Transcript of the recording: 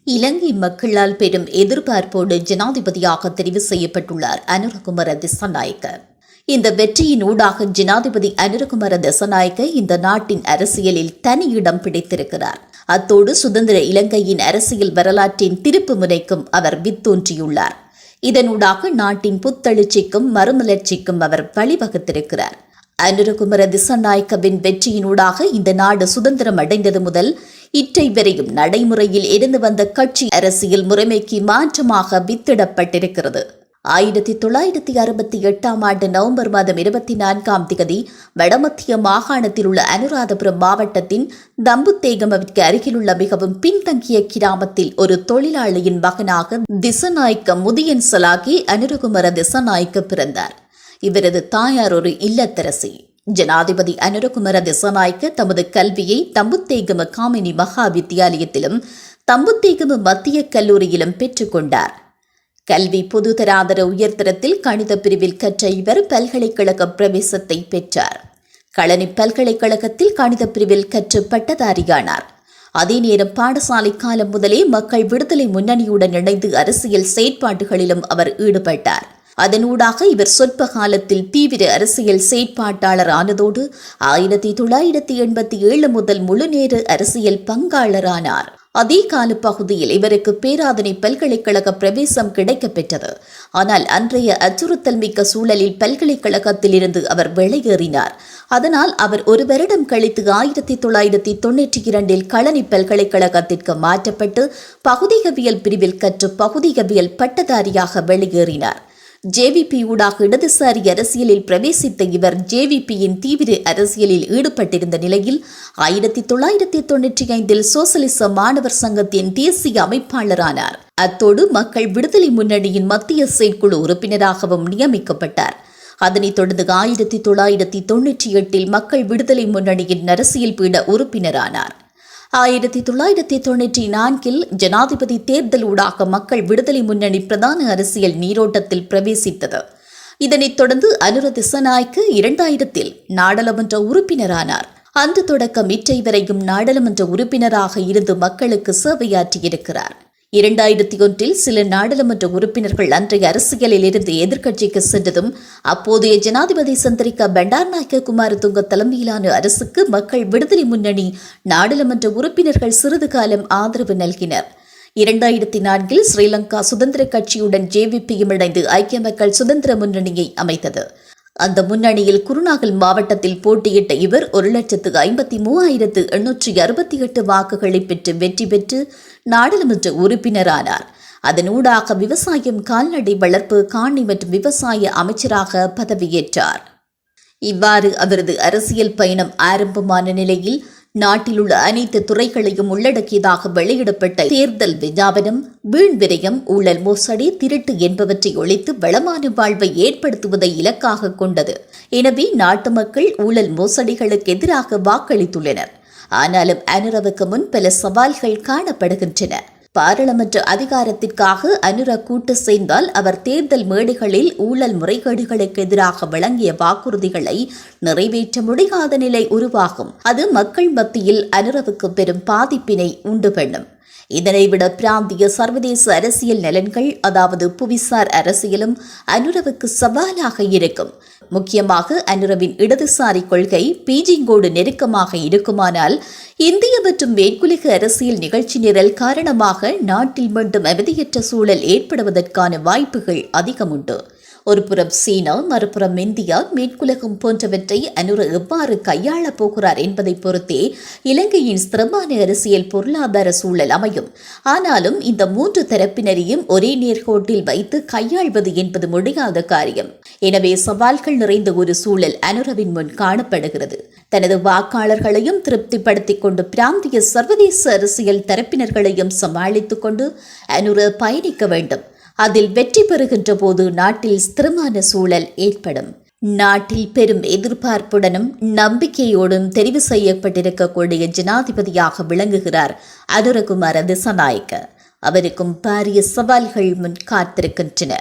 இலங்கை மக்களால் பெரும் எதிர்பார்ப்போடு ஜனாதிபதியாக தெரிவு செய்யப்பட்டுள்ளார் அனுரகுமார திசாநாயக்க. இந்த வெற்றியின் ஊடாக ஜனாதிபதி அனுரகுமார திசாநாயக்க இந்த நாட்டின் அரசியலில் தனி இடம் பிடித்திருக்கிறார். அத்தோடு சுதந்திர இலங்கையின் அரசியல் வரலாற்றின் திருப்பு முனைக்கும் அவர் வித்தோன்றியுள்ளார். இதனூடாக நாட்டின் புத்தெழுச்சிக்கும் மறுமலர்ச்சிக்கும் அவர் வழிவகுத்திருக்கிறார். அனுரகுமார திசாநாயக்கவின் வெற்றியினூடாக இந்த நாடு சுதந்திரம் அடைந்தது முதல் இற்றை வரையும் நடைமுறையில் இருந்து வந்த கட்சி அரசியல் முறைமைக்கு மாற்றமாக வித்திடப்பட்டிருக்கிறது. 1968 நவம்பர் மாதம் 24 வடமத்திய மாகாணத்தில் உள்ள அனுராதபுரம் மாவட்டத்தின் தம்புத்தேகமவிற்கு அருகிலுள்ள மிகவும் பின்தங்கிய கிராமத்தில் ஒரு தொழிலாளியின் மகனாக திசாநாயக்க முதியன் சலாகி அனுரகுமார திசாநாயக்க பிறந்தார். இவரது தாயார் ஒரு இல்லத்தரசி. ஜனாதிபதி அனுரகுமார திசாநாயக்க தமது கல்வியை தம்புத்தேகம காமினி மகா வித்தியாலயத்திலும் தம்புத்தேகம மத்திய கல்லூரியிலும் பெற்றுக்கொண்டார். கல்வி பொதுதராதர உயர்தரத்தில் கணித பிரிவில் கற்ற இவர் பல்கலைக்கழக பிரவேசத்தை பெற்றார். களனி பல்கலைக்கழகத்தில் கணித பிரிவில் கற்று பட்டதாரியானார். அதே நேரம் பாடசாலை காலம் முதலே மக்கள் விடுதலை முன்னணியுடன் இணைந்து அரசியல் செயற்பாடுகளிலும் அவர் ஈடுபட்டார். அதனூடாக இவர் சொற்ப காலத்தில் தீவிர அரசியல் செயற்பாட்டாளர் ஆனதோடு 1987 முதல் முழுநேர அரசியல் பங்காளரானார். அதே கால பகுதியில் இவருக்கு பேராதனை பல்கலைக்கழக பிரவேசம் கிடைக்கப்பெற்றது. ஆனால் அன்றைய அச்சுறுத்தல் மிக்க சூழலில் பல்கலைக்கழகத்தில் இருந்து அவர் வெளியேறினார். அதனால் அவர் ஒரு வருடம் கழித்து 1992 களனி பல்கலைக்கழகத்திற்கு மாற்றப்பட்டு பகுதிகவியல் பிரிவில் கற்று பகுதிகவியல் பட்டதாரியாக வெளியேறினார். ஜேவிபி ஊடாக இடதுசாரி அரசியலில் பிரவேசித்த இவர் ஜேவிபியின் தீவிர அரசியலில் ஈடுபட்டிருந்த நிலையில் 1995 சோசலிச மாணவர் சங்கத்தின் தேசிய அமைப்பாளரானார். அத்தோடு மக்கள் விடுதலை முன்னணியின் மத்திய செயற்குழு உறுப்பினராகவும் நியமிக்கப்பட்டார். அதனைத் தொடர்ந்து 1998 மக்கள் விடுதலை முன்னணியின் அரசியல் பீட உறுப்பினரானார். 1994 ஜனாதிபதி தேர்தல் ஊடாக மக்கள் விடுதலை முன்னணி பிரதான அரசியல் நீரோட்டத்தில் பிரவேசித்தது. இதனைத் தொடர்ந்து அனுர திசாநாயக்க 2000 நாடாளுமன்ற உறுப்பினரானார். அந்த தொடக்கம் இற்றை வரையும் நாடாளுமன்ற உறுப்பினராக இருந்து மக்களுக்கு சேவையாற்றியிருக்கிறார். 2001 சில நாடாளுமன்ற உறுப்பினர்கள் அன்றைய அரசியலில் இருந்து எதிர்க்கட்சிக்கு சென்றதும் அப்போதைய ஜனாதிபதி சந்திரிகா பண்டாரநாயக்க குமாரதுங்க தலைமையிலான அரசுக்கு மக்கள் விடுதலை முன்னணி நாடாளுமன்ற உறுப்பினர்கள் சிறிது காலம் ஆதரவு நல்கினர். 2004 ஸ்ரீலங்கா சுதந்திர கட்சியுடன் ஜேவிபியும் இணைந்து ஐக்கிய மக்கள் சுதந்திர முன்னணியை அமைத்தது. அந்த முன்னணியில் குருநாகல் மாவட்டத்தில் போட்டியிட்ட இவர் 1,53,868 வாக்குகளை பெற்று வெற்றி பெற்று நாடாளுமன்ற உறுப்பினரானார். அதனூடாக விவசாயம், கால்நடை வளர்ப்பு, காணி மற்றும் விவசாய அமைச்சராக பதவியேற்றார். இவ்வாறு அவரது அரசியல் பயணம் ஆரம்பமான நிலையில் நாட்டில் உள்ள அனைத்து துறைகளையும் உள்ளடக்கியதாக வெளியிடப்பட்ட தேர்தல் விஞ்ஞாபனம் வீண் விரயம், ஊழல், மோசடி, திருட்டு என்பவற்றை ஒழித்து வளமான வாழ்வை ஏற்படுத்துவதை இலக்காக கொண்டது. எனவே நாட்டு மக்கள் ஊழல் மோசடிகளுக்கு எதிராக வாக்களித்துள்ளனர். ஆனாலும் அனுரவுக்கு முன் பல சவால்கள் காணப்படுகின்றன. பாராளுமன்ற அதிகாரத்திற்காக அனுர கூட்டு சேர்ந்தால் அவர் தேர்தல் மேடைகளில் ஊழல் முறைகேடுகளுக்கு எதிராக வழங்கிய வாக்குறுதிகளை நிறைவேற்ற முடியாத நிலை உருவாகும். அது மக்கள் மத்தியில் அனுரவுக்கு பெரும் பாதிப்பினை உண்டு பண்ணும். இதனைவிட பிராந்திய சர்வதேச அரசியல் நலன்கள், அதாவது புவிசார் அரசியலும் அனுரவுக்கு சவாலாக இருக்கும். முக்கியமாக அனுரவின் இடதுசாரி கொள்கை பீஜிங்கோடு நெருக்கமாக இருக்குமானால் இந்திய மற்றும் மேற்குலக அரசியல் நிகழ்ச்சி நிரல் காரணமாக நாட்டில் மீண்டும் அமைதியற்ற சூழல் ஏற்படுவதற்கான வாய்ப்புகள் அதிகம் உண்டு. ஒருபுறம் சீனா, மறுபுறம் இந்தியா, மேற்குலகம் போன்றவற்றை அனுர எவ்வாறு கையாளப் போகிறார் என்பதை பொறுத்தே இலங்கையின் ஸ்திரமான அரசியல் பொருளாதார சூழல் அமையும். ஆனாலும் இந்த மூன்று தரப்பினரையும் ஒரே நேர்கோட்டில் வைத்து கையாள்வது என்பது முடியாத காரியம். எனவே சவால்கள் நிறைந்த ஒரு சூழல் அனுரவின் முன் காணப்படுகிறது. தனது வாக்காளர்களையும் திருப்திப்படுத்திக் கொண்டு பிராந்திய சர்வதேச அரசியல் தரப்பினர்களையும் சமாளித்துக் கொண்டு அனுர பயணிக்க வேண்டும். அதில் வெற்றி பெறுகின்ற போது நாட்டில் ஸ்திரமான சூழல் ஏற்படும். நாட்டில் பெரும் எதிர்பார்ப்புடனும் நம்பிக்கையோடும் தெரிவு செய்யப்பட்டிருக்கக்கூடிய ஜனாதிபதியாக விளங்குகிறார் அனுரகுமார திசாநாயக்க. அவருக்கும் பாரிய சவால்கள் முன் காத்திருக்கின்றன.